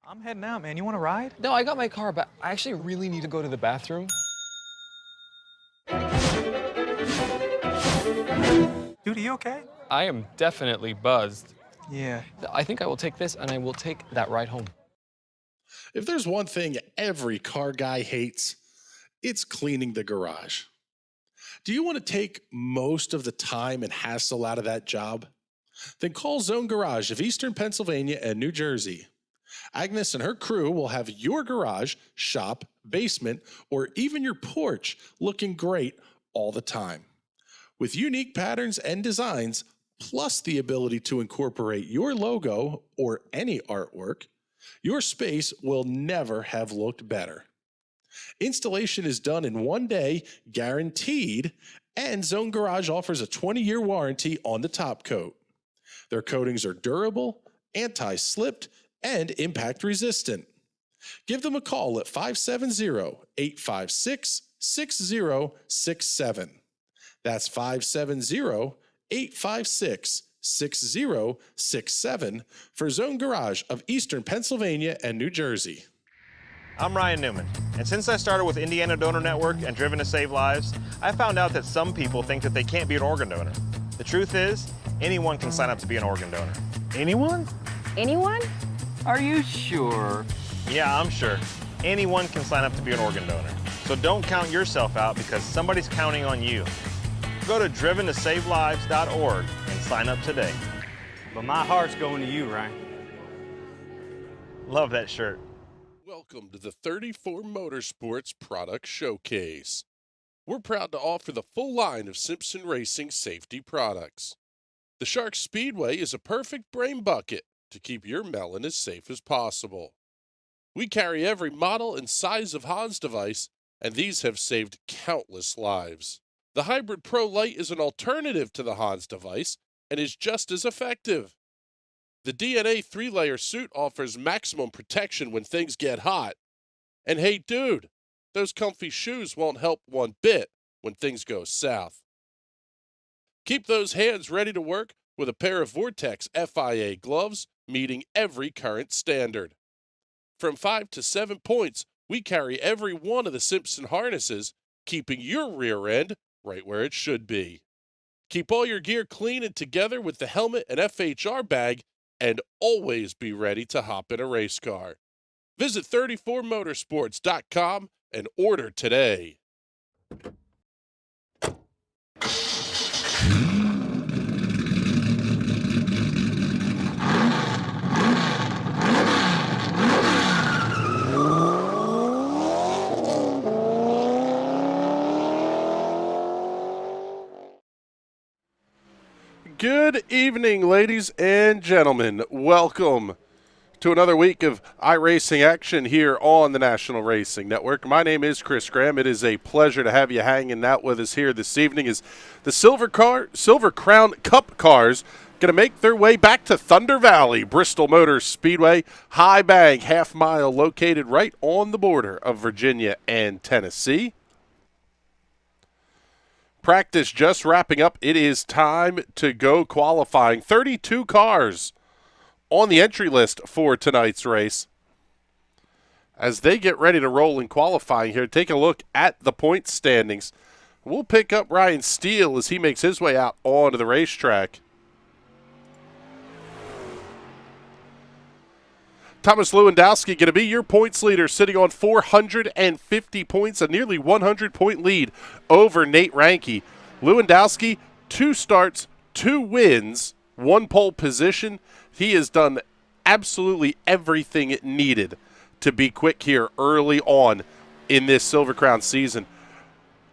I'm heading out, man. You want to ride? No, I got my car, but I actually really need to go to the bathroom. Dude, are you okay? I am definitely buzzed. Yeah. I think I will take this, and I will take that ride home. If there's one thing every car guy hates, it's cleaning the garage. Do you want to take most of the time and hassle out of that job? Then call Zone Garage of Eastern Pennsylvania and New Jersey. Agnes and her crew will have your garage, shop, basement, or even your porch looking great all the time. With unique patterns and designs, plus the ability to incorporate your logo or any artwork, your space will never have looked better. Installation is done in 1 day, guaranteed, and Zone Garage offers a 20-year warranty on the top coat. Their coatings are durable, anti-slipped, and impact resistant. Give them a call at 570-856-6067. That's 570-856-6067 for Zone Garage of Eastern Pennsylvania and New Jersey. I'm Ryan Newman, and since I started with Indiana Donor Network and Driven to Save Lives, I found out that some people think that they can't be an organ donor. The truth is, anyone can sign up to be an organ donor. Anyone? Anyone? Are you sure? Yeah, I'm sure. Anyone can sign up to be an organ donor. So don't count yourself out because somebody's counting on you. Go to driventosavelives.org and sign up today. But my heart's going to you, Ryan. Love that shirt. Welcome to the 34 Motorsports Product Showcase. We're proud to offer the full line of Simpson Racing safety products. The Shark Speedway is a perfect brain bucket to keep your melon as safe as possible. We carry every model and size of Hans device, and these have saved countless lives. The Hybrid Pro Lite is an alternative to the Hans device and is just as effective. The DNA 3-layer suit offers maximum protection when things get hot. And hey, dude, those comfy shoes won't help one bit when things go south. Keep those hands ready to work with a pair of Vortex FIA gloves meeting every current standard. From 5 to 7 points, we carry every one of the Simpson harnesses, keeping your rear end right where it should be. Keep all your gear clean and together with the helmet and FHR bag, and always be ready to hop in a race car. Visit 34motorsports.com and order today. Good evening, ladies and gentlemen. Welcome to another week of iRacing action here on the National Racing Network. My name is Chris Graham. It is a pleasure to have you hanging out with us here this evening as the Silver Crown Cup cars going to make their way back to Thunder Valley, Bristol Motor Speedway, High Bank, half mile located right on the border of Virginia and Tennessee. Practice just wrapping up. It is time to go qualifying. 32 cars on the entry list for tonight's race. As they get ready to roll in qualifying here, take a look at the point standings. We'll pick up Ryan Steele as he makes his way out onto the racetrack. Thomas Lewandowski going to be your points leader, sitting on 450 points, a nearly 100-point lead over Nate Ranke. Lewandowski, 2 starts, 2 wins, 1 pole position. He has done absolutely everything needed to be quick here early on in this Silver Crown season.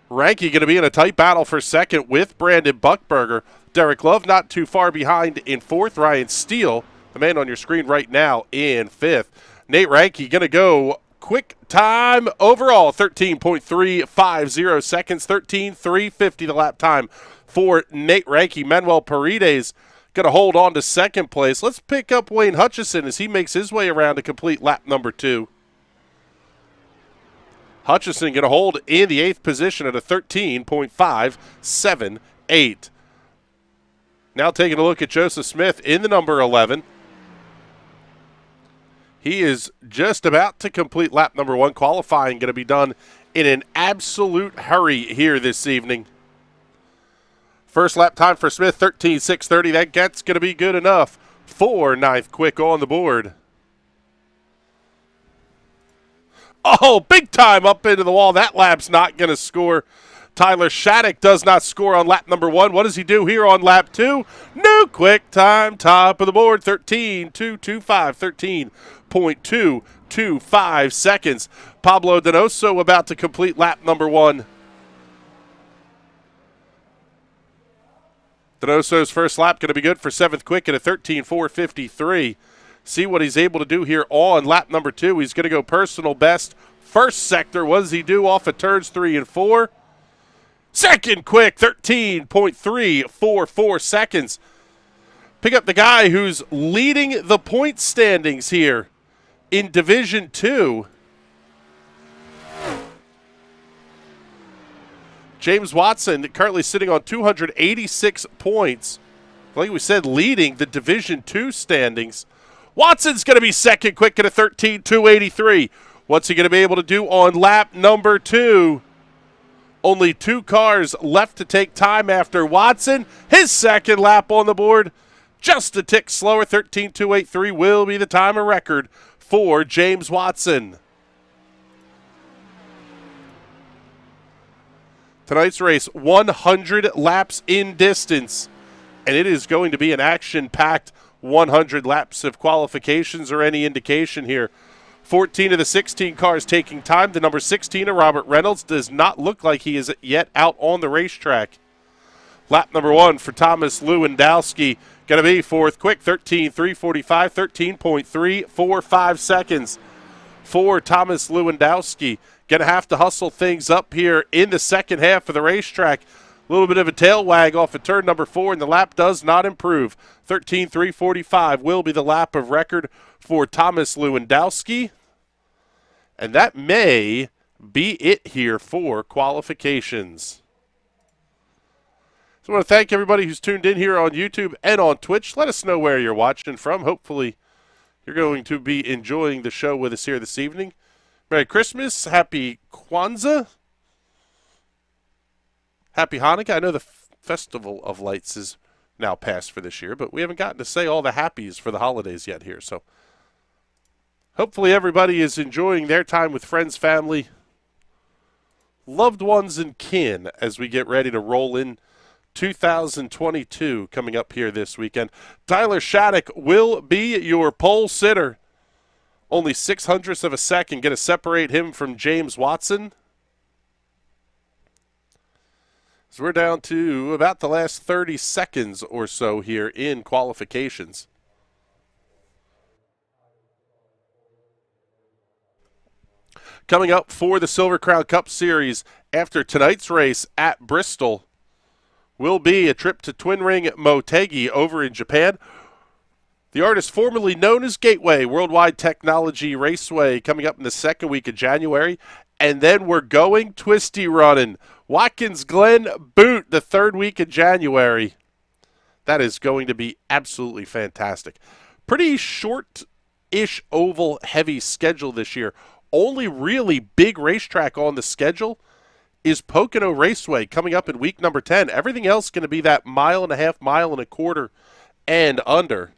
Ranke going to be in a tight battle for second with Brandon Buckberger. Derek Love not too far behind in fourth. Ryan Steele, the man on your screen right now, in fifth. Nate Ranke going to go quick time overall, 13.350 seconds, 13.350 the lap time for Nate Ranke. Manuel Paredes going to hold on to second place. Let's pick up Wayne Hutchison as he makes his way around to complete lap number 2. Hutchison going to hold in the 8th position at a 13.578. Now taking a look at Joseph Smith in the number 11. He is just about to complete lap number 1. Qualifying going to be done in an absolute hurry here this evening. First lap time for Smith, 13.630. That's going to be good enough for 9th quick on the board. Oh, big time up into the wall. That lap's not going to score. Tyler Shattuck does not score on lap number 1. What does he do here on lap 2? New quick time, top of the board, 13.225, 13.225 seconds. Pablo Donoso about to complete lap number 1. Donoso's first lap going to be good for 7th quick at a 13.453. See what he's able to do here on lap number 2. He's going to go personal best. First sector, what does he do off of turns 3 and 4? Second quick, 13.344 seconds. Pick up the guy who's leading the point standings here in Division 2. James Watson currently sitting on 286 points. Like we said, leading the Division 2 standings. Watson's going to be second quick at a 13.283. What's he going to be able to do on lap number 2? Only 2 cars left to take time after Watson. His second lap on the board, just a tick slower. 13.283 will be the time of record for James Watson. Tonight's race, 100 laps in distance, and it is going to be an action-packed 100 laps. If qualifications are any indication here. 14 of the 16 cars taking time. The number 16 of Robert Reynolds does not look like he is yet out on the racetrack. Lap number 1 for Thomas Lewandowski. Going to be 4th quick, 13.345, 13.345 seconds for Thomas Lewandowski. Going to have to hustle things up here in the second half of the racetrack. A little bit of a tail wag off of turn number 4, and the lap does not improve. 13.345 will be the lap of record for Thomas Lewandowski. And that may be it here for qualifications. So I want to thank everybody who's tuned in here on YouTube and on Twitch. Let us know where you're watching from. Hopefully you're going to be enjoying the show with us here this evening. Merry Christmas. Happy Kwanzaa. Happy Hanukkah. I know the Festival of Lights is now past for this year, but we haven't gotten to say all the happies for the holidays yet here. So hopefully everybody is enjoying their time with friends, family, loved ones, and kin as we get ready to roll in 2022 coming up here this weekend. Tyler Shattuck will be your pole sitter. Only 0.06 of a second going to separate him from James Watson. So we're down to about the last 30 seconds or so here in qualifications. Coming up for the Silver Crown Cup Series after tonight's race at Bristol will be a trip to Twin Ring Motegi over in Japan. The artist formerly known as Gateway Worldwide Technology Raceway coming up in the second week of January. And then we're going twisty running. Watkins Glen Boot the third week of January. That is going to be absolutely fantastic. Pretty short-ish oval heavy schedule this year. Only really big racetrack on the schedule is Pocono Raceway coming up in week number 10. Everything else going to be that 1.5 miles, 1.25 miles and under.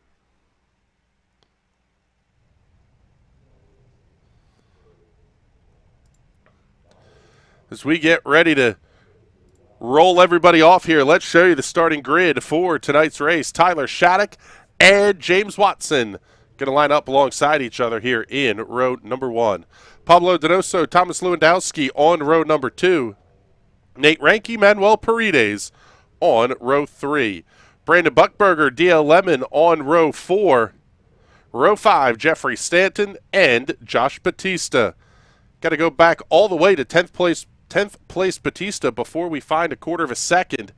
As we get ready to roll everybody off here, let's show you the starting grid for tonight's race. Tyler Shattuck and James Watson going to line up alongside each other here in row number 1. Pablo Donoso, Thomas Lewandowski on row number 2. Nate Ranke, Manuel Paredes on row 3. Brandon Buckberger, DL Lemon on row 4. Row 5, Jeffrey Stanton and Josh Batista. Got to go back all the way to 10th place Batista before we find 1/4 of a second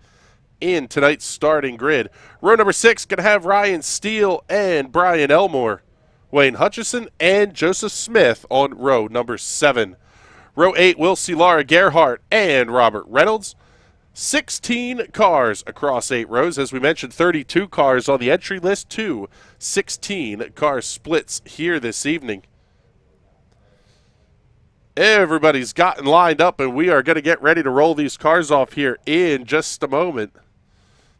in tonight's starting grid. Row number 6 going to have Ryan Steele and Brian Elmore. Wayne Hutchison and Joseph Smith on row number 7. Row 8 will see Laura Gerhardt and Robert Reynolds. 16 cars across 8 rows. As we mentioned, 32 cars on the entry list, 2 16-car splits here this evening. Everybody's gotten lined up, and we are going to get ready to roll these cars off here in just a moment.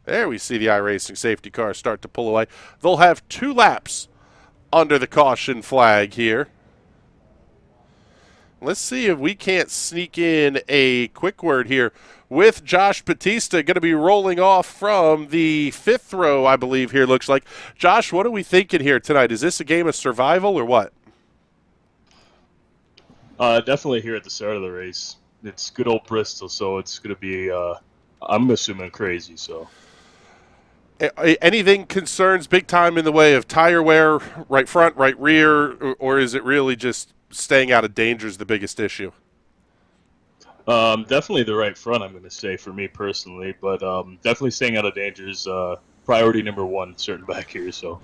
There we see the iRacing safety car start to pull away. They'll have 2 laps under the caution flag here. Let's see if we can't sneak in a quick word here with Josh Batista going to be rolling off from the 5th row, I believe here looks like. Josh, what are we thinking here tonight? Is this a game of survival or what? Definitely here at the start of the race. It's good old Bristol, so it's going to be, I'm assuming, crazy. So, anything concerns big time in the way of tire wear, right front, right rear, or is it really just staying out of danger is the biggest issue? Definitely the right front, I'm going to say, for me personally, but definitely staying out of danger is priority number 1, certain back here. So,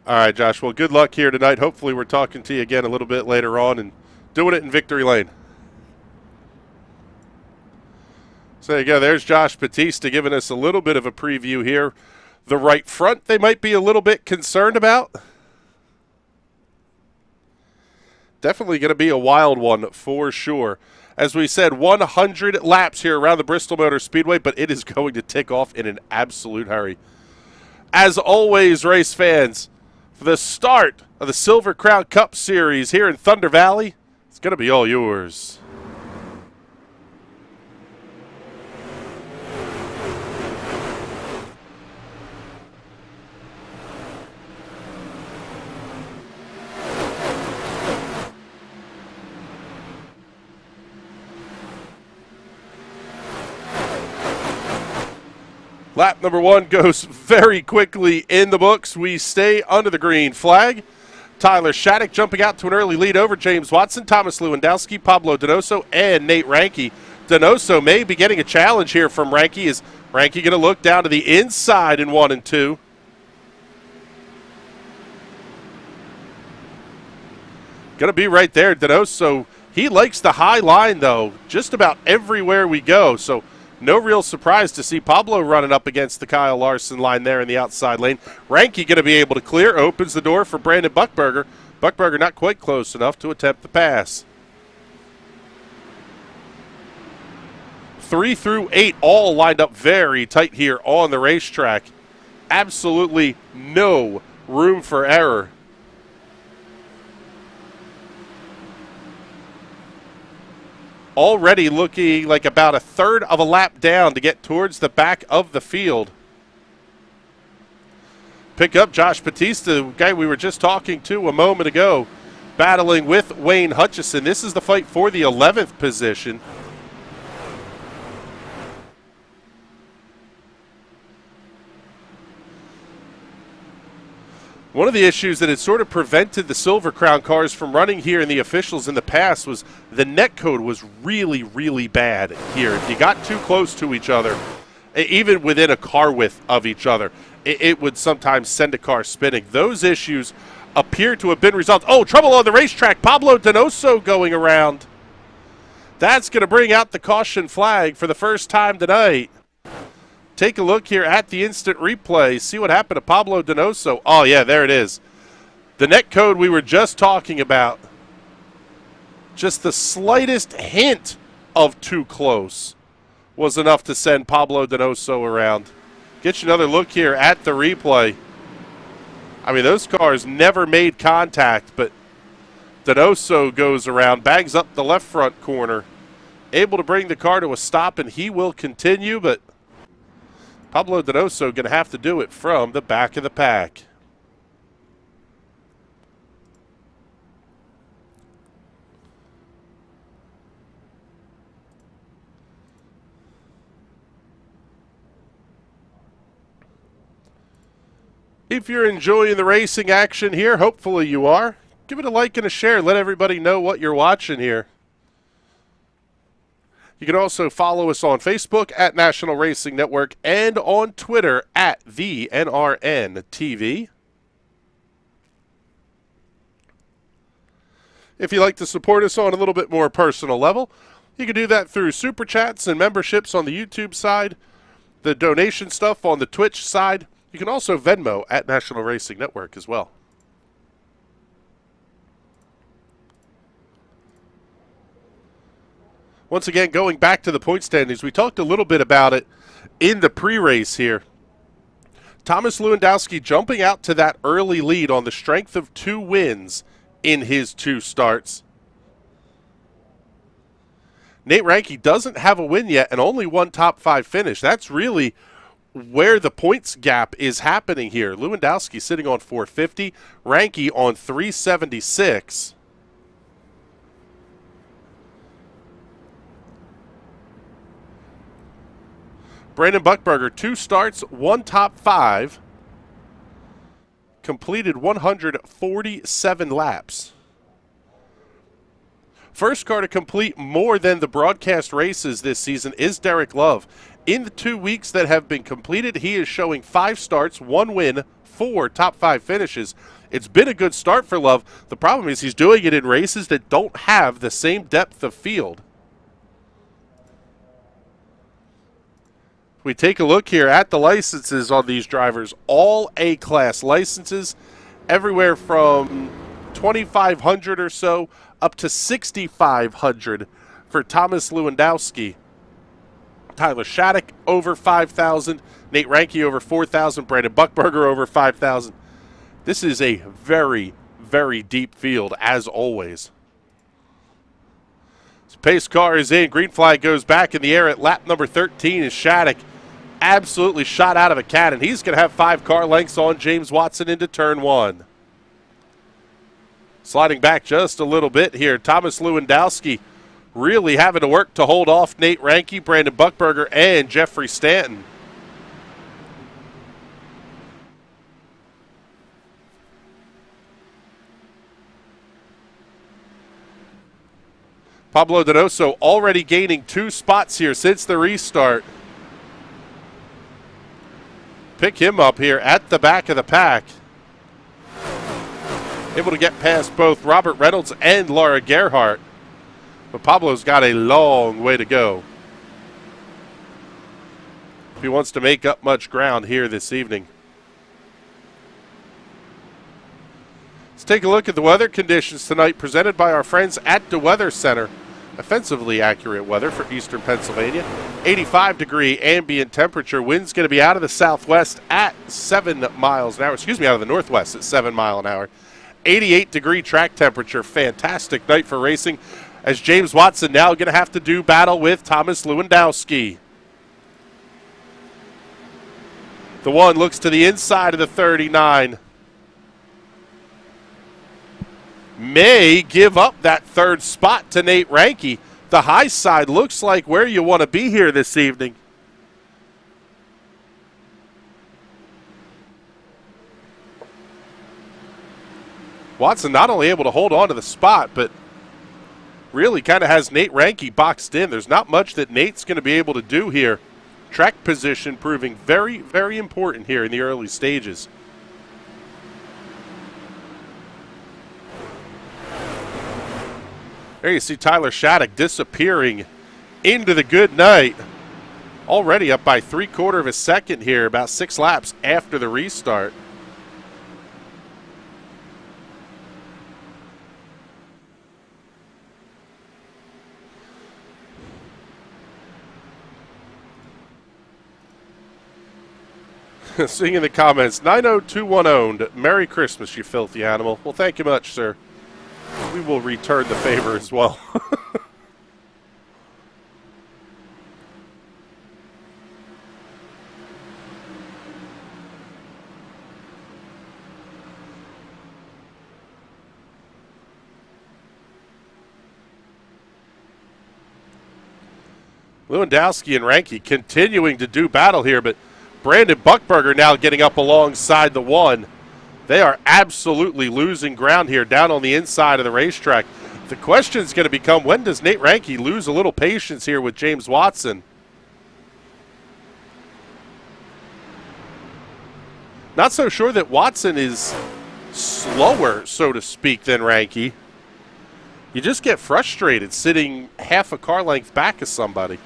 all right, Josh. Well, good luck here tonight. Hopefully, we're talking to you again a little bit later on and doing it in victory lane. So there you go. There's Josh Batista giving us a little bit of a preview here. The right front they might be a little bit concerned about. Definitely going to be a wild one for sure. As we said, 100 laps here around the Bristol Motor Speedway, but it is going to tick off in an absolute hurry. As always, race fans, for the start of the Silver Crown Cup Series here in Thunder Valley, it's going to be all yours. Lap number 1 goes very quickly in the books. We stay under the green flag. Tyler Shattuck jumping out to an early lead over James Watson, Thomas Lewandowski, Pablo Donoso, and Nate Ranke. Donoso may be getting a challenge here from Ranke. Is Ranke going to look down to the inside in 1 and 2? Going to be right there, Donoso. He likes the high line, though, just about everywhere we go. So no real surprise to see Pablo running up against the Kyle Larson line there in the outside lane. Ranke going to be able to clear, opens the door for Brandon Buckberger. Buckberger not quite close enough to attempt the pass. 3 through 8 all lined up very tight here on the racetrack. Absolutely no room for error. Already looking like about a third of a lap down to get towards the back of the field. Pick up Josh Batista, the guy we were just talking to a moment ago, battling with Wayne Hutchison. This is the fight for the 11th position. One of the issues that had sort of prevented the Silver Crown cars from running here in the officials in the past was the net code was really, really bad here. If you got too close to each other, even within a car width of each other, it would sometimes send a car spinning. Those issues appear to have been resolved. Oh, trouble on the racetrack. Pablo Donoso going around. That's going to bring out the caution flag for the first time tonight. Take a look here at the instant replay. See what happened to Pablo Donoso. Oh, yeah, there it is. The net code we were just talking about. Just the slightest hint of too close was enough to send Pablo Donoso around. Get you another look here at the replay. I mean, those cars never made contact, but Donoso goes around, bags up the left front corner, able to bring the car to a stop, and he will continue, but Pablo Donoso going to have to do it from the back of the pack. If you're enjoying the racing action here, hopefully you are, give it a like and a share. Let everybody know what you're watching here. You can also follow us on Facebook at National Racing Network and on Twitter at the NRN TV. If you'd like to support us on a little bit more personal level, You can do that through Super Chats and memberships on the YouTube side, the donation stuff on the Twitch side. You can also Venmo at National Racing Network as well. Once again, going back to the point standings, we talked a little bit about it in the pre-race here. Thomas Lewandowski jumping out to that early lead on the strength of 2 wins in his 2 starts. Nate Ranke doesn't have a win yet and only 1 top 5 finish. That's really where the points gap is happening here. Lewandowski sitting on 450, Ranke on 376. Brandon Buckberger, 2 starts, 1 top 5. Completed 147 laps. First car to complete more than the broadcast races this season is Derek Love. In the 2 weeks that have been completed, he is showing 5 starts, 1 win, 4 top 5 finishes. It's been a good start for Love. The problem is he's doing it in races that don't have the same depth of field. We take a look here at the licenses on these drivers. All A-class licenses, everywhere from 2,500 or so up to 6,500 for Thomas Lewandowski. Tyler Shattuck over 5,000, Nate Ranke over 4,000, Brandon Buckberger over 5,000. This is a very, very deep field, as always. So pace car is in. Green flag goes back in the air at lap number 13 as Shattuck absolutely shot out of a cannon. He's going to have 5 car lengths on James Watson into turn 1. Sliding back just a little bit here, Thomas Lewandowski really having to work to hold off Nate Ranke, Brandon Buckberger, and Jeffrey Stanton. Pablo Donoso already gaining 2 spots here since the restart. Pick him up here at the back of the pack. Able to get past both Robert Reynolds and Laura Gerhardt. But Pablo's got a long way to go if he wants to make up much ground here this evening. Let's take a look at the weather conditions tonight presented by our friends at the Weather Center. Offensively accurate weather for eastern Pennsylvania. 85-degree ambient temperature. Wind's going to be out of the southwest at 7 miles an hour. Excuse me, out of the northwest at 7 miles an hour. 88-degree track temperature. Fantastic night for racing as James Watson now going to have to do battle with Thomas Lewandowski. The 1 looks to the inside of the 39. May give up that 3rd spot to Nate Ranke. The high side looks like where you want to be here this evening. Watson not only able to hold on to the spot, but really kind of has Nate Ranke boxed in. There's not much that Nate's going to be able to do here. Track position proving very, very important here in the early stages. There you see Tyler Shattuck disappearing into the good night. Already up by 3/4 of a second here, about 6 laps after the restart. Seeing in the comments, 90210 owned. Merry Christmas, you filthy animal. Well, thank you much, sir. We will return the favor as well. Lewandowski and Ranke continuing to do battle here, but Brandon Buckberger now getting up alongside the 1. They are absolutely losing ground here down on the inside of the racetrack. The question is going to become, when does Nate Ranke lose a little patience here with James Watson? Not so sure that Watson is slower, so to speak, than Ranke. You just get frustrated sitting half a car length back of somebody.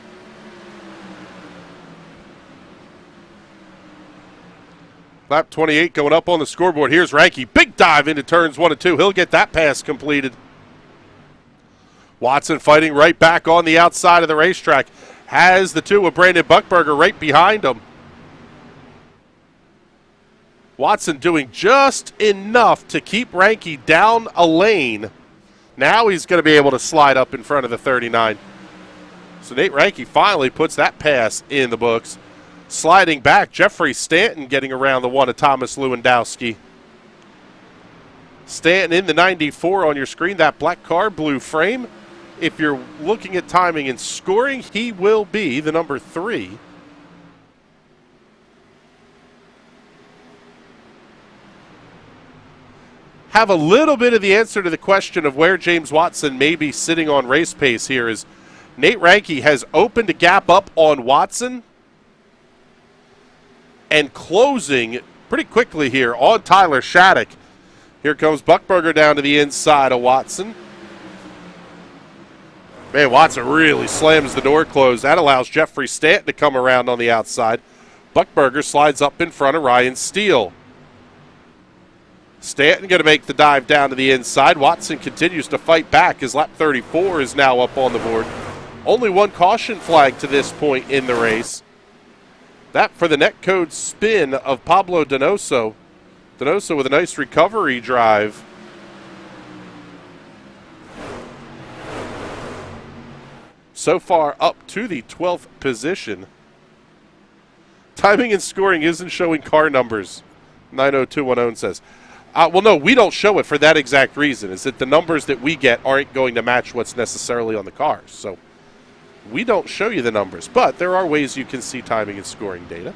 Lap 28 going up on the scoreboard. Here's Ranky. Big dive into turns 1 and 2. He'll get that pass completed. Watson fighting right back on the outside of the racetrack. Has the 2 with Brandon Buckberger right behind him. Watson doing just enough to keep Ranky down a lane. Now he's going to be able to slide up in front of the 39. So Nate Ranky finally puts that pass in the books. Sliding back, Jeffrey Stanton getting around the 1 of Thomas Lewandowski. Stanton in the 94 on your screen, that black car, blue frame. If you're looking at timing and scoring, he will be the number 3. Have a little bit of the answer to the question of where James Watson may be sitting on race pace here is Nate Ranky has opened a gap up on Watson and closing pretty quickly here on Tyler Shattuck. Here comes Buckberger down to the inside of Watson. Man, Watson really slams the door closed. That allows Jeffrey Stanton to come around on the outside. Buckberger slides up in front of Ryan Steele. Stanton going to make the dive down to the inside. Watson continues to fight back as lap 34 is now up on the board. Only 1 caution flag to this point in the race. That for the netcode spin of Pablo Donoso. Donoso with a nice recovery drive. So far up to the 12th position. Timing and scoring isn't showing car numbers, 90210 says. Well, no, we don't show it for that exact reason, is that the numbers that we get aren't going to match what's necessarily on the cars. So we don't show you the numbers, but there are ways you can see timing and scoring data.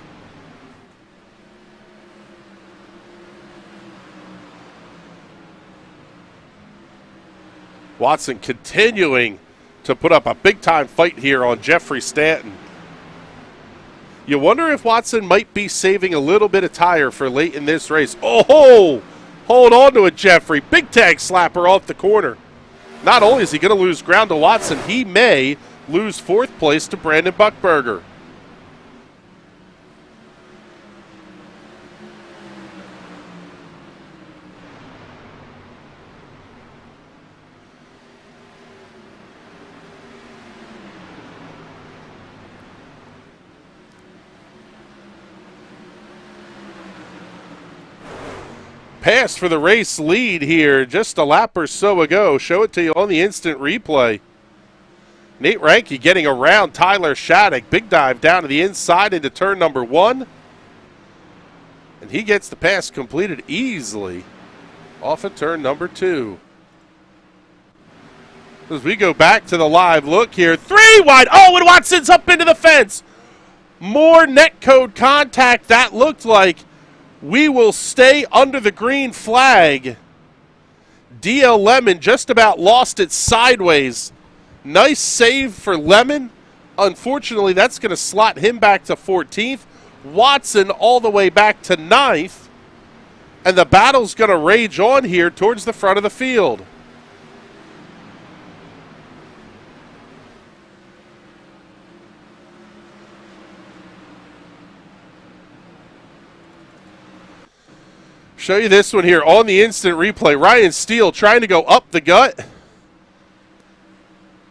Watson continuing to put up a big-time fight here on Jeffrey Stanton. You wonder if Watson might be saving a little bit of tire for late in this race. Oh! Hold on to it, Jeffrey. Big tag slapper off the corner. Not only is he going to lose ground to Watson, he may lose 4th place to Brandon Buckberger. Pass for the race lead here just a lap or so ago. Show it to you on the instant replay. Nate Ranky getting around Tyler Shattuck. Big dive down to the inside into turn number 1. And he gets the pass completed easily off of turn number 2. As we go back to the live look here. 3 wide. Oh, and Watson's up into the fence. More netcode contact that looked like. We will stay under the green flag. DL Lemon just about lost it sideways. Nice save for Lemon. Unfortunately, that's going to slot him back to 14th. Watson all the way back to 9th. And the battle's going to rage on here towards the front of the field. Show you this one here on the instant replay. Ryan Steele trying to go up the gut.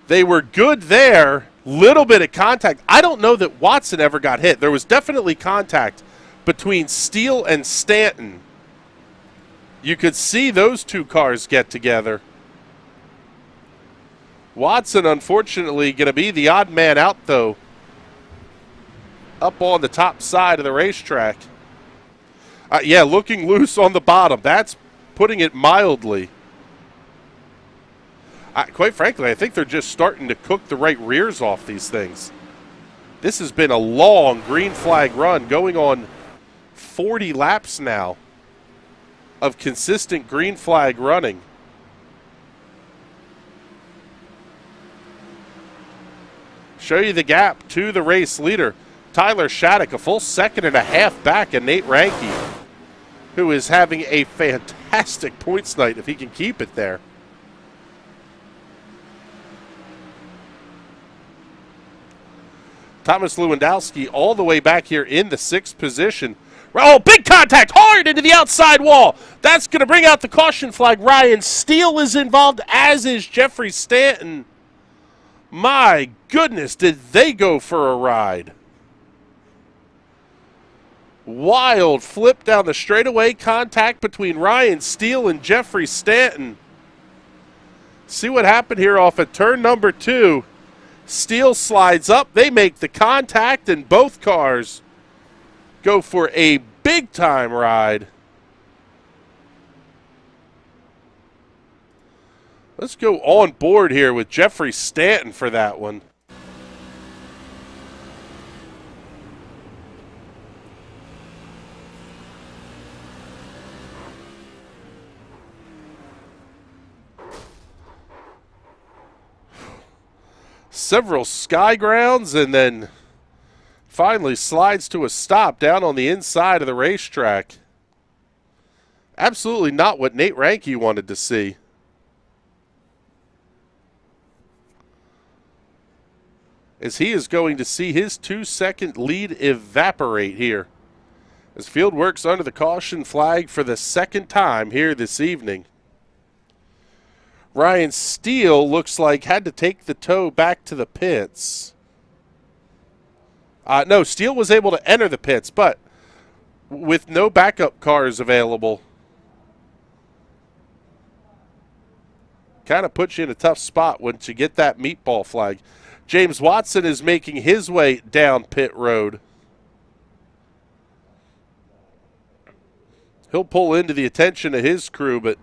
They were good there. Little bit of contact. I don't know that Watson ever got hit. There was definitely contact between Steele and Stanton. You could see those 2 cars get together. Watson, unfortunately, going to be the odd man out, though, up on the top side of the racetrack. Yeah, looking loose on the bottom. That's putting it mildly. Quite frankly, I think they're just starting to cook the right rears off these things. This has been a long green flag run, going on 40 laps now of consistent green flag running. Show you the gap to the race leader. Tyler Shattuck, a full 2.5 back, and Nate Ranky, who is having a fantastic points night if he can keep it there. Thomas Lewandowski all the way back here in the 6th position. Oh, big contact, hard into the outside wall. That's going to bring out the caution flag. Ryan Steele is involved, as is Jeffrey Stanton. My goodness, did they go for a ride. Wild flip down the straightaway, contact between Ryan Steele and Jeffrey Stanton. See what happened here off of turn number 2. Steele slides up, they make the contact, and both cars go for a big-time ride. Let's go on board here with Jeffrey Stanton for that one. Several sky grounds, and then finally slides to a stop down on the inside of the racetrack. Absolutely not what Nate Ranke wanted to see. As he is going to see his 2-second lead evaporate here. As field works under the caution flag for the 2nd time here this evening. Ryan Steele looks like had to take the tow back to the pits. No, Steele was able to enter the pits, but with no backup cars available, kind of puts you in a tough spot once you get that meatball flag. James Watson is making his way down pit road. He'll pull into the attention of his crew, but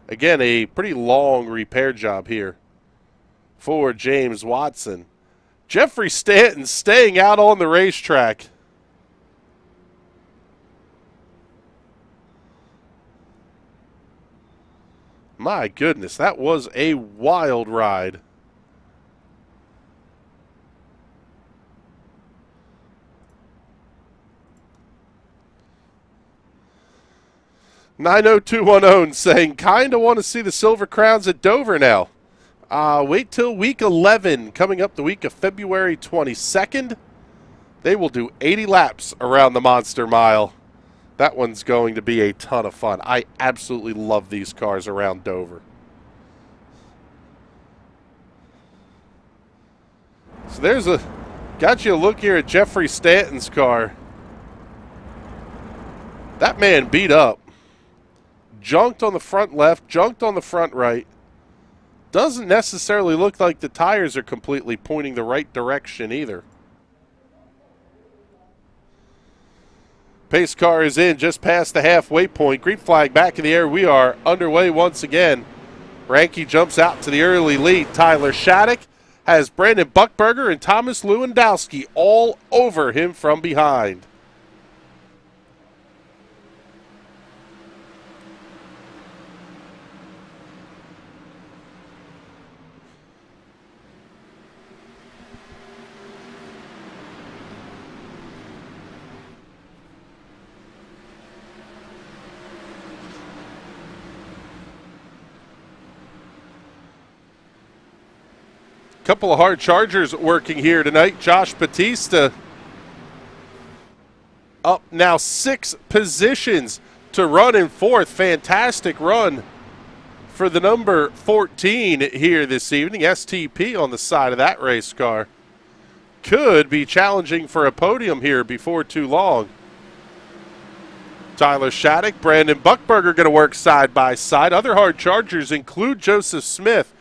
again, a pretty long repair job here for James Watson. Jeffrey Stanton staying out on the racetrack. My goodness, that was a wild ride. "90210 saying, kinda want to see the Silver Crowns at Dover now. Wait till week 11, coming up the week of February 22nd. They will do 80 laps around the Monster Mile. That one's going to be a ton of fun. I absolutely love these cars around Dover. So got you a look here at Jeffrey Stanton's car. That man beat up. Junked on the front left, junked on the front right. Doesn't necessarily look like the tires are completely pointing the right direction either. Pace car is in just past the halfway point. Green flag back in the air. We are underway once again. Ranke jumps out to the early lead. Tyler Shattuck has Brandon Buckberger and Thomas Lewandowski all over him from behind. Couple of hard chargers working here tonight. Josh Batista up now 6 positions to run in 4th. Fantastic run for the number 14 here this evening. STP on the side of that race car. Could be challenging for a podium here before too long. Tyler Shattuck, Brandon Buckberger going to work side by side. Other hard chargers include Joseph Smith,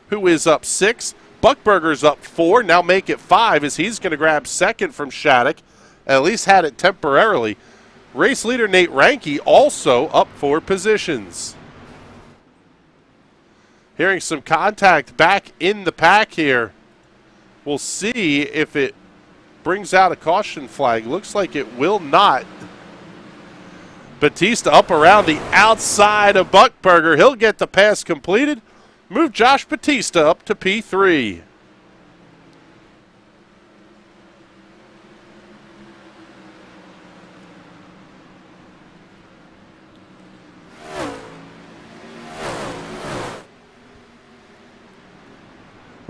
who is up 6. Buckberger's up 4, now make it 5 as he's going to grab 2nd from Shattuck, at least had it temporarily. Race leader Nate Ranke also up 4 positions. Hearing some contact back in the pack here. We'll see if it brings out a caution flag. Looks like it will not. Batista up around the outside of Buckberger. He'll get the pass completed. Move Josh Batista up to P3.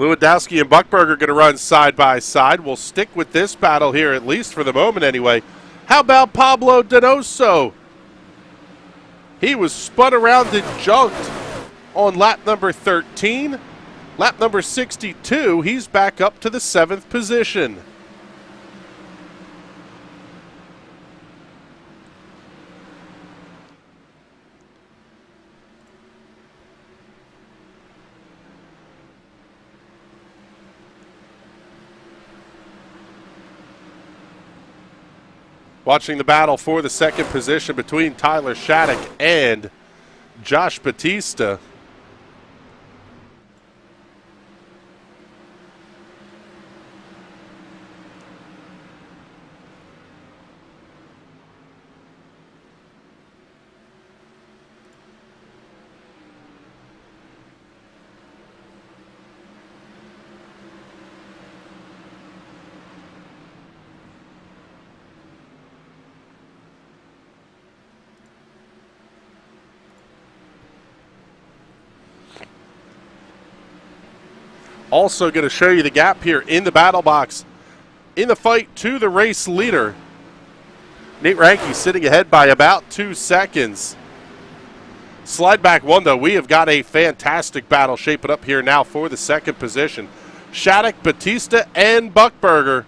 Lewandowski and Buckberger going to run side by side. We'll stick with this battle here, at least for the moment anyway. How about Pablo Donoso? He was spun around and junked on lap number 13. Lap number 62, he's back up to the 7th position. Watching the battle for the 2nd position between Tyler Shattuck and Josh Batista. Also going to show you the gap here in the battle box. In the fight to the race leader, Nate Ranke sitting ahead by about 2 seconds. Slide back one, though. We have got a fantastic battle shaping up here now for the 2nd position. Shattuck, Batista, and Buckberger.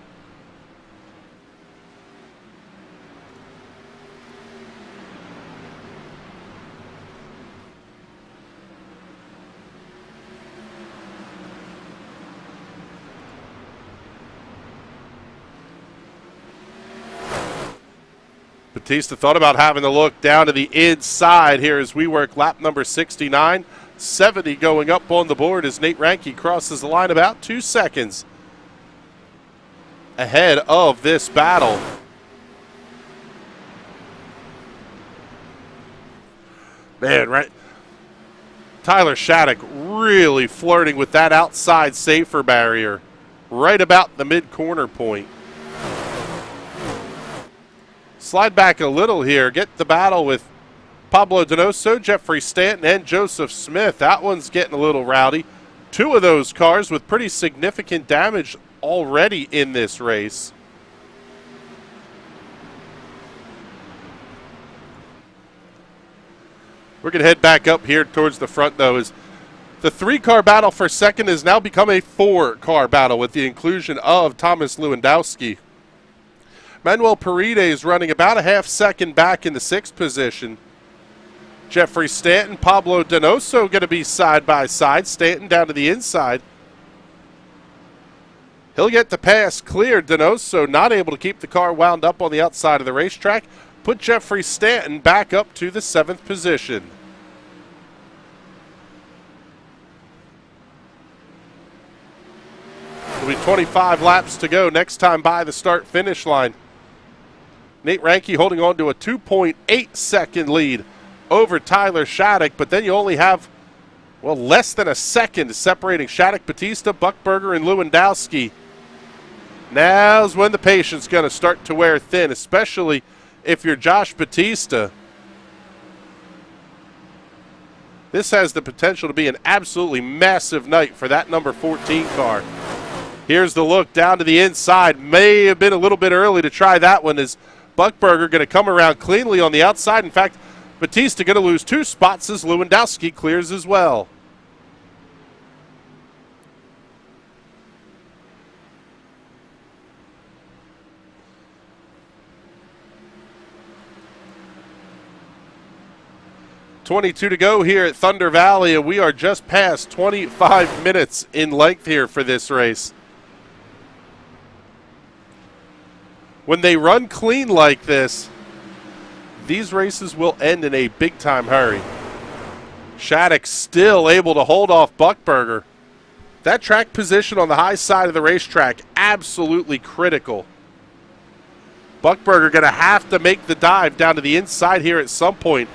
Batista thought about having to look down to the inside here as we work lap number 69. 70 going up on the board as Nate Ranke crosses the line about 2 seconds ahead of this battle. Man, right. Tyler Shattuck really flirting with that outside safer barrier right about the mid-corner point. Slide back a little here. Get the battle with Pablo Donoso, Jeffrey Stanton, and Joseph Smith. That one's getting a little rowdy. 2 of those cars with pretty significant damage already in this race. We're going to head back up here towards the front, though, as the 3-car battle for 2nd has now become a 4-car battle with the inclusion of Thomas Lewandowski. Manuel Paredes running about a half-second back in the 6th position. Jeffrey Stanton, Pablo Donoso going to be side by side. Stanton down to the inside. He'll get the pass cleared. Donoso not able to keep the car wound up on the outside of the racetrack. Put Jeffrey Stanton back up to the 7th position. There'll be 25 laps to go next time by the start-finish line. Nate Ranke holding on to a 2.8-second lead over Tyler Shattuck, but then you only have, well, less than a second separating Shattuck, Batista, Buckberger, and Lewandowski. Now's when the patience going to start to wear thin, especially if you're Josh Batista. This has the potential to be an absolutely massive night for that number 14 car. Here's the look down to the inside. May have been a little bit early to try that one as Buckberger going to come around cleanly on the outside. In fact, Batista going to lose 2 spots as Lewandowski clears as well. .22 to go here at Thunder Valley, and we are just past 25 minutes in length here for this race. When they run clean like this, these races will end in a big-time hurry. Shattuck still able to hold off Buckberger. That track position on the high side of the racetrack, absolutely critical. Buckberger going to have to make the dive down to the inside here at some point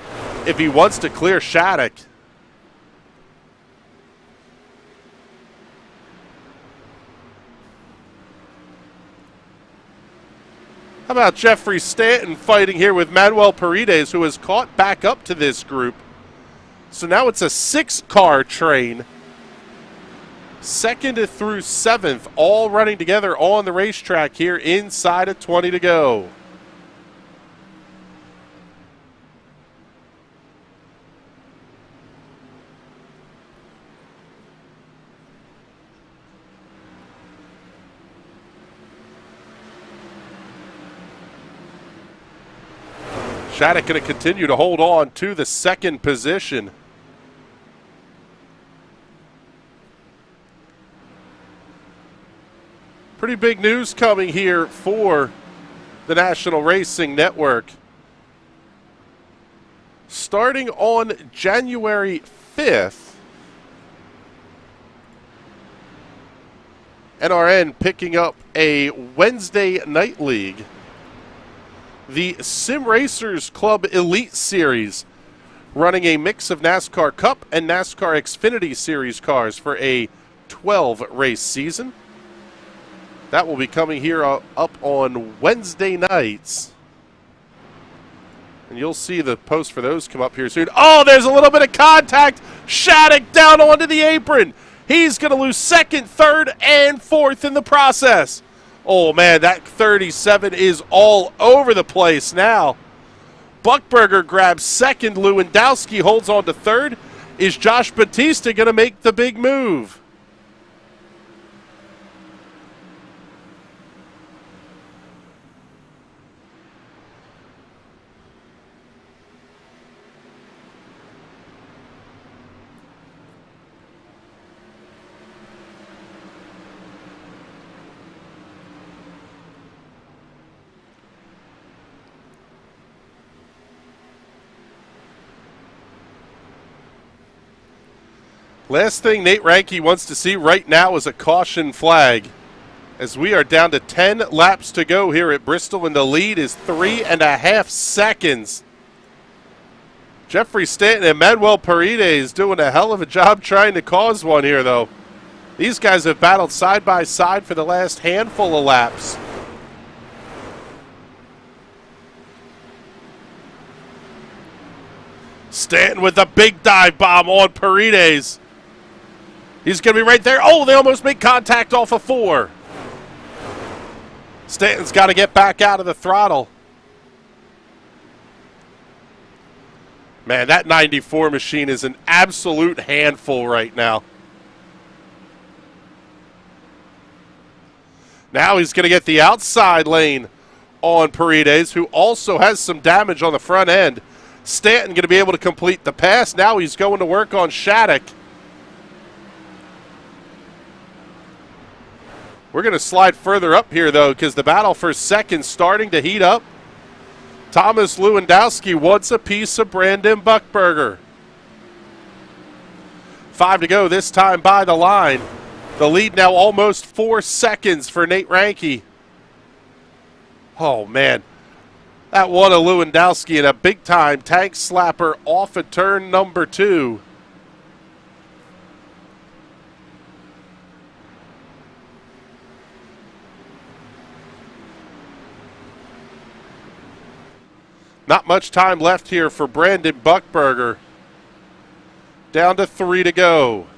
if he wants to clear Shattuck. How about Jeffrey Stanton fighting here with Manuel Paredes, who has caught back up to this group. So now it's a 6-car train 2nd through 7th, all running together on the racetrack here inside of 20 to go. Shattuck going to continue to hold on to the 2nd position. Pretty big news coming here for the National Racing Network. Starting on January 5th, NRN picking up a Wednesday night league. The Sim Racers Club Elite Series, running a mix of NASCAR Cup and NASCAR Xfinity Series cars for a 12-race season. That will be coming here up on Wednesday nights. And you'll see the post for those come up here soon. Oh, there's a little bit of contact. Shattuck down onto the apron. He's going to lose 2nd, 3rd, and 4th in the process. Oh, man, that 37 is all over the place now. Buckberger grabs 2nd. Lewandowski holds on to 3rd. Is Josh Batista going to make the big move? Last thing Nate Ranke wants to see right now is a caution flag, as we are down to 10 laps to go here at Bristol, and the lead is 3.5 seconds. Jeffrey Stanton and Manuel Paredes doing a hell of a job trying to cause one here, though. These guys have battled side by side for the last handful of laps. Stanton with a big dive bomb on Paredes. He's going to be right there. Oh, they almost make contact off of 4. Stanton's got to get back out of the throttle. Man, that 94 machine is an absolute handful right now. Now he's going to get the outside lane on Paredes, who also has some damage on the front end. Stanton going to be able to complete the pass. Now he's going to work on Shattuck. We're going to slide further up here, though, because the battle for 2nd starting to heat up. Thomas Lewandowski wants a piece of Brandon Buckberger. 5 to go, this time by the line. The lead now almost 4 seconds for Nate Ranke. Oh, man. That one of Lewandowski in a big-time tank slapper off of turn number 2. Not much time left here for Brandon Buckberger. Down to 3 to go.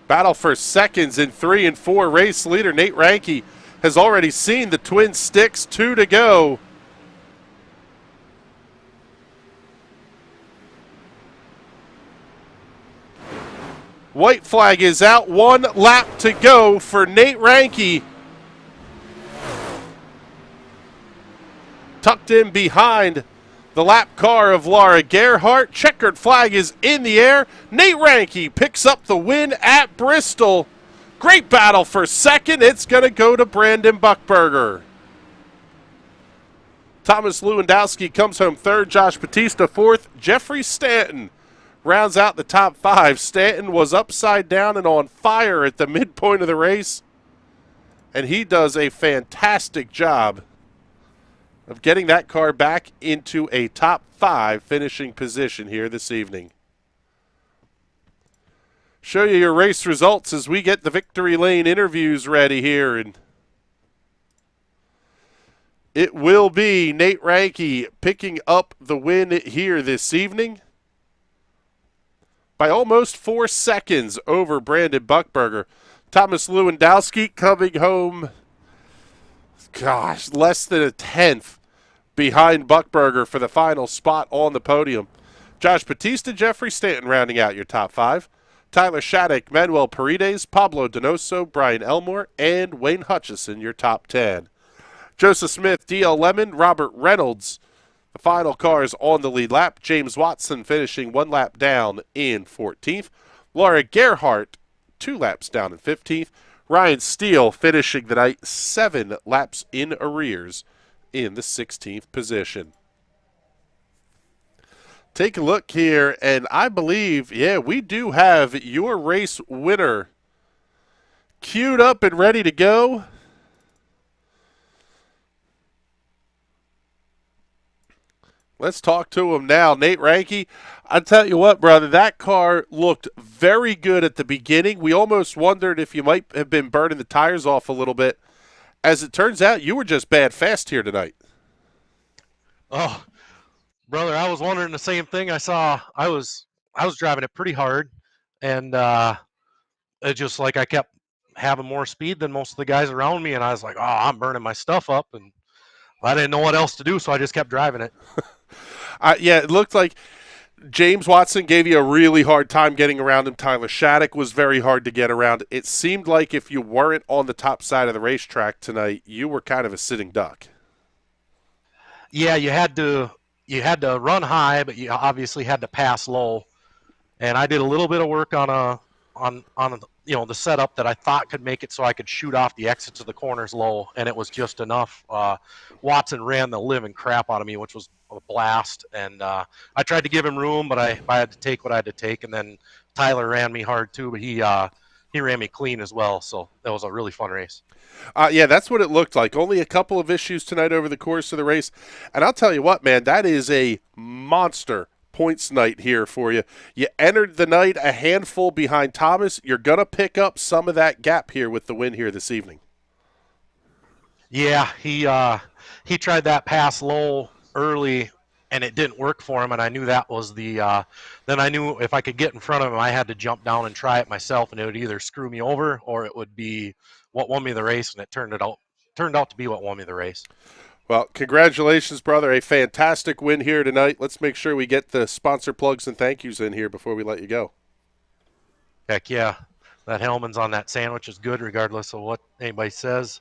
Battle for seconds in 3 and 4. Race leader Nate Ranke has already seen the twin sticks. 2 to go. White flag is out. 1 lap to go for Nate Ranke. Tucked in behind the lap car of Laura Gerhardt. Checkered flag is in the air. Nate Ranke picks up the win at Bristol. Great battle for 2nd. It's going to go to Brandon Buckberger. Thomas Lewandowski comes home 3rd. Josh Batista 4th. Jeffrey Stanton rounds out the top 5. Stanton was upside down and on fire at the midpoint of the race, and he does a fantastic job of getting that car back into a top 5 finishing position here this evening. Show you your race results as we get the victory lane interviews ready here. And It will be Nate Ranke picking up the win here this evening by almost 4 seconds over Brandon Buckberger. Thomas Lewandowski coming home, less than a tenth behind Buckberger for the final spot on the podium. Josh Batista, Jeffrey Stanton rounding out your top 5. Tyler Shattuck, Manuel Paredes, Pablo Donoso, Brian Elmore, and Wayne Hutchison your top 10. Joseph Smith, D.L. Lemon, Robert Reynolds, the final cars on the lead lap. James Watson finishing 1 lap down in 14th. Laura Gerhardt, 2 laps down in 15th. Ryan Steele finishing the night 7 laps in arrears in the 16th position. Take a look here, and I believe, we do have your race winner queued up and ready to go. Let's talk to him now. Nate Ranke, I tell you what, brother, that car looked very good at the beginning. We almost wondered if you might have been burning the tires off a little bit. As it turns out, you were just bad fast here tonight. Oh, brother, I was wondering the same thing. I was driving it pretty hard, and it just like I kept having more speed than most of the guys around me, and I was like, oh, I'm burning my stuff up, and I didn't know what else to do, so I just kept driving it. It looked like James Watson gave you a really hard time getting around him. Tyler Shattuck was very hard to get around. It seemed like if you weren't on the top side of the racetrack tonight, you were kind of a sitting duck. Yeah, you had to run high, but you obviously had to pass low. And I did a little bit of work on the setup that I thought could make it so I could shoot off the exits of the corners low, and it was just enough. Watson ran the living crap out of me, which was a blast, and I tried to give him room, but I had to take what I had to take, and then Tyler ran me hard too, but he ran me clean as well, so that was a really fun race. That's what it looked like. Only a couple of issues tonight over the course of the race, and I'll tell you what, man, that is a monster points night here for you. You entered the night a handful behind Thomas. You're going to pick up some of that gap here with the win here this evening. Yeah, he tried that pass low early, and it didn't work for him, and I knew that was then I knew if I could get in front of him, I had to jump down and try it myself, and it would either screw me over or it would be what won me the race, and it turned out to be what won me the race. Well, congratulations, brother. A fantastic win here tonight. Let's make sure we get the sponsor plugs and thank yous in here before we let you go. Heck yeah. That Hellman's on that sandwich is good regardless of what anybody says.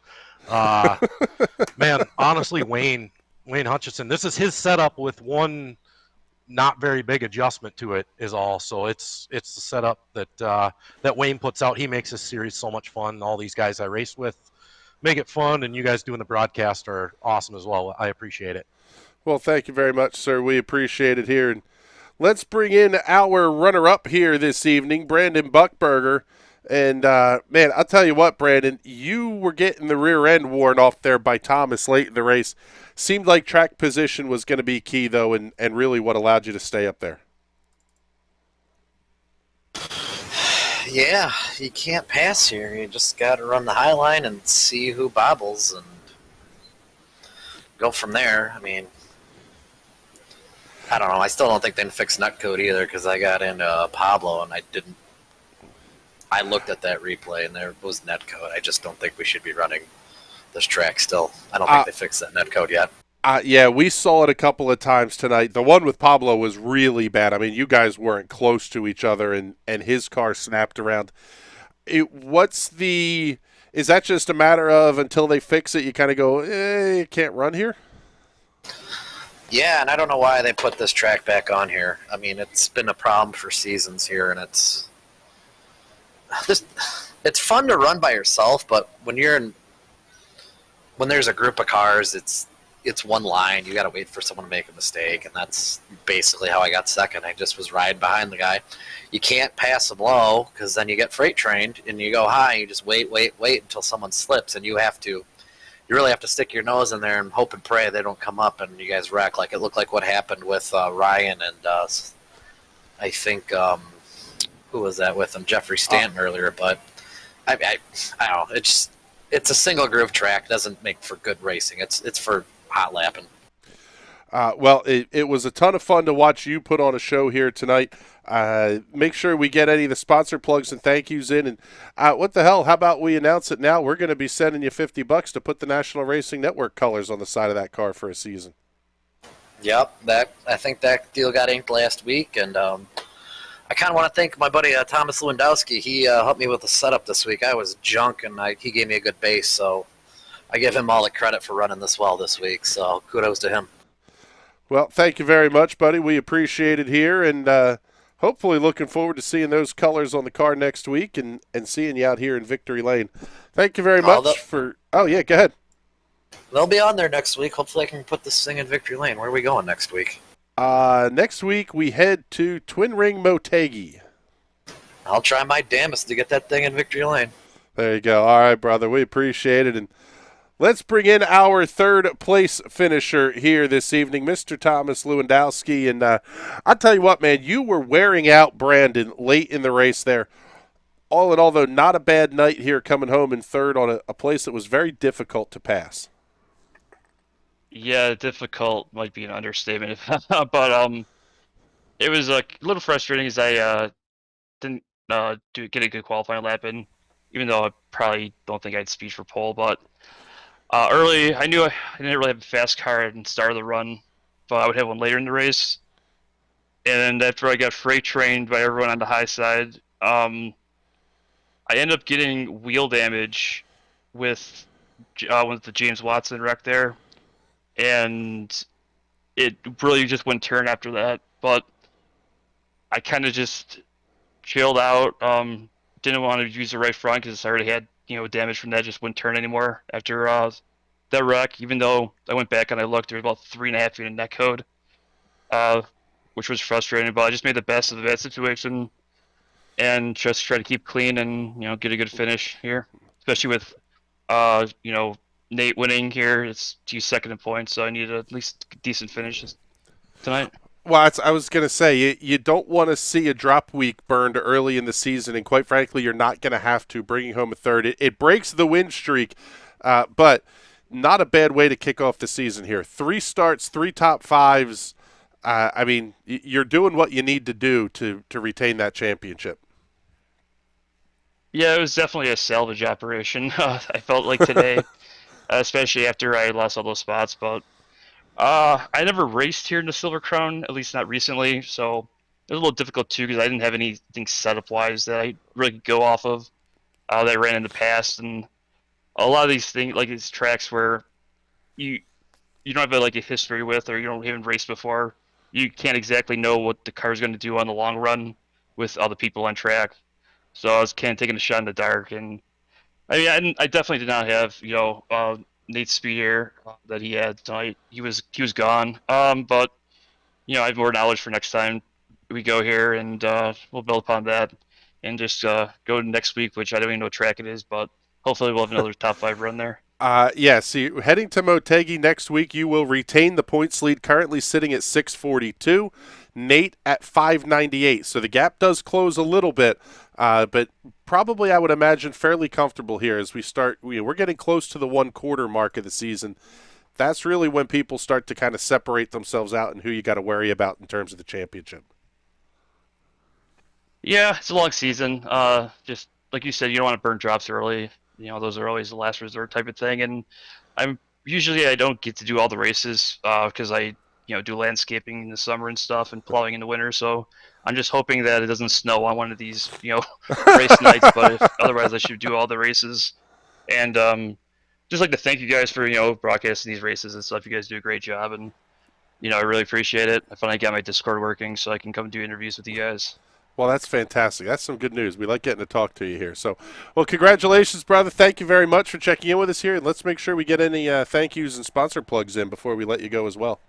Man, honestly, Wayne Hutchison, this is his setup with one not very big adjustment to it is all. So it's the setup that Wayne puts out. He makes this series so much fun. All these guys I race with make it fun, and you guys doing the broadcast are awesome as well. I appreciate it. Well, thank you very much, sir. We appreciate it here. And let's bring in our runner-up here this evening, Brandon Buckberger. And, man, I'll tell you what, Brandon, you were getting the rear end worn off there by Thomas late in the race. Seemed like track position was going to be key, though, and really what allowed you to stay up there. Yeah, you can't pass here. You just got to run the high line and see who bobbles and go from there. I mean, I don't know. I still don't think they can fix netcode either because I got into Pablo and I didn't. I looked at that replay and there was netcode. I just don't think we should be running this track still. I don't think they fixed that netcode yet. Yeah, we saw it a couple of times tonight. The one with Pablo was really bad. I mean, you guys weren't close to each other, and his car snapped around. Is that just a matter of until they fix it, you kind of go, you can't run here? Yeah, and I don't know why they put this track back on here. I mean, it's been a problem for seasons here, and it's fun to run by yourself, but when there's a group of cars, it's one line. You got to wait for someone to make a mistake, and that's basically how I got second. I just was riding behind the guy. You can't pass them low because then you get freight trained, and you go high. And you just wait until someone slips, and you really have to stick your nose in there and hope and pray they don't come up and you guys wreck. Like it looked like what happened with Ryan and I think who was that with him? Jeffrey Stanton earlier. But I don't know. It's a single groove track. It doesn't make for good racing. It's for hot lapping. Well, it was a ton of fun to watch you put on a show here tonight. Make sure we get any of the sponsor plugs and thank yous in. And what the hell? How about we announce it now? We're going to be sending you $50 to put the National Racing Network colors on the side of that car for a season. Yep, I think that deal got inked last week, and I kind of want to thank my buddy Thomas Lewandowski. He helped me with the setup this week. I was junk, and he gave me a good base, so I give him all the credit for running this well this week. So kudos to him. Well, thank you very much, buddy. We appreciate it here, and hopefully looking forward to seeing those colors on the car next week and seeing you out here in Victory Lane. Thank you very much for – oh, yeah, go ahead. They'll be on there next week. Hopefully I can put this thing in Victory Lane. Where are we going next week? Next week we head to Twin Ring Motegi. I'll try my damnest to get that thing in Victory Lane. There you go. All right, brother. We appreciate it. And let's bring in our third place finisher here this evening, Mr. Thomas Lewandowski. And I'll tell you what, man, you were wearing out Brandon late in the race there. All in all, though, not a bad night here coming home in third on a place that was very difficult to pass. Yeah, difficult might be an understatement, but it was a little frustrating as I didn't get a good qualifying lap in, even though I probably don't think I had speed for pole. But early, I knew I didn't really have a fast car at the start of the run, but I would have one later in the race. And after I got freight trained by everyone on the high side, I ended up getting wheel damage with the James Watson wreck there. And it really just went turn after that. But I kind of just chilled out. Didn't want to use the right front because I already had damage from that. Just wouldn't turn anymore after that wreck. Even though I went back and I looked, there was about 3.5 feet in net code, which was frustrating. But I just made the best of that situation and just try to keep clean and get a good finish here, especially with Nate winning here. He's second in points, so I need at least a decent finish tonight. Well, I was going to say, you don't want to see a drop week burned early in the season, and quite frankly, you're not going to have to, bringing home a third. It breaks the win streak, but not a bad way to kick off the season here. 3 starts, 3 top fives. I mean, you're doing what you need to do to retain that championship. Yeah, it was definitely a salvage operation. I felt like today. Especially after I lost all those spots. But I never raced here in the Silver Crown, at least not recently, so it was a little difficult too because I didn't have anything setup-wise that I really could go off of that I ran in the past. And a lot of these things, like these tracks where you don't have a history with, or you don't even race before, you can't exactly know what the car's going to do on the long run with other people on track. So I was kind of taking a shot in the dark, and I mean, I definitely did not have Nate's speed here that he had tonight. He was gone. But I have more knowledge for next time we go here, and we'll build upon that, and just go next week, which I don't even know what track it is, but hopefully we'll have another top 5 run there. So heading to Motegi next week, you will retain the points lead, currently sitting at 642. Nate at 598. So the gap does close a little bit, but probably I would imagine fairly comfortable here as we start. We're getting close to the 1/4 mark of the season. That's really when people start to kind of separate themselves out and who you got to worry about in terms of the championship. Yeah, it's a long season. Just like you said, you don't want to burn drops early. Those are always the last resort type of thing. And I don't get to do all the races because I do landscaping in the summer and stuff and plowing in the winter. So I'm just hoping that it doesn't snow on one of these, race nights. But otherwise, I should do all the races. And just like to thank you guys for, broadcasting these races and stuff. You guys do a great job. And, I really appreciate it. I finally got my Discord working so I can come do interviews with you guys. Well, that's fantastic. That's some good news. We like getting to talk to you here. So, well, congratulations, brother. Thank you very much for checking in with us here. And let's make sure we get any thank yous and sponsor plugs in before we let you go as well.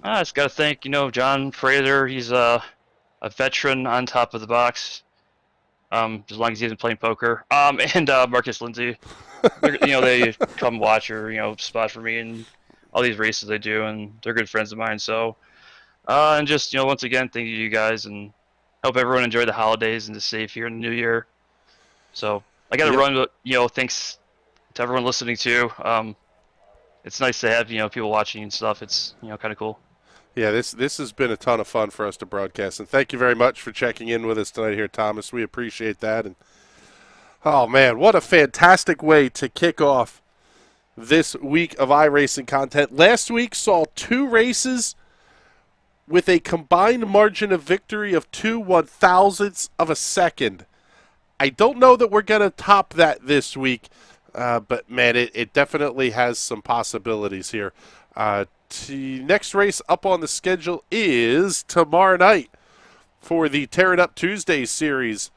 I just got to thank, John Fraser. He's a veteran on top of the box, as long as he isn't playing poker. And Marcus Lindsay. They come watch or, spot for me and all these races they do, and they're good friends of mine. So, and just, once again, thank you guys, and hope everyone enjoyed the holidays and is safe here in the new year. So I got to run, but, thanks to everyone listening too. it's nice to have people watching and stuff. It's kind of cool. Yeah, this has been a ton of fun for us to broadcast, and thank you very much for checking in with us tonight here, Thomas. We appreciate that. And oh man, what a fantastic way to kick off this week of iRacing content. Last week saw 2 races with a combined margin of victory of 2 1/1000ths of a second. I don't know that we're going to top that this week, but man, it definitely has some possibilities here. The next race up on the schedule is tomorrow night for the Tearing Up Tuesday series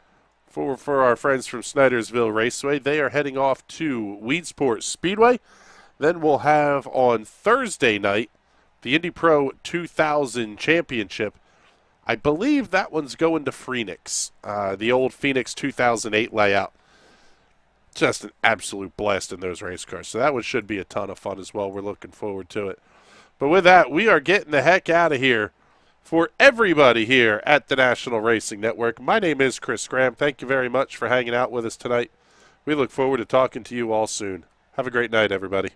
for our friends from Snydersville Raceway. They are heading off to Weedsport Speedway. Then we'll have on Thursday night the Indy Pro 2000 Championship. I believe that one's going to Phoenix, the old Phoenix 2008 layout. Just an absolute blast in those race cars. So that one should be a ton of fun as well. We're looking forward to it. But with that, we are getting the heck out of here. For everybody here at the National Racing Network, my name is Chris Graham. Thank you very much for hanging out with us tonight. We look forward to talking to you all soon. Have a great night, everybody.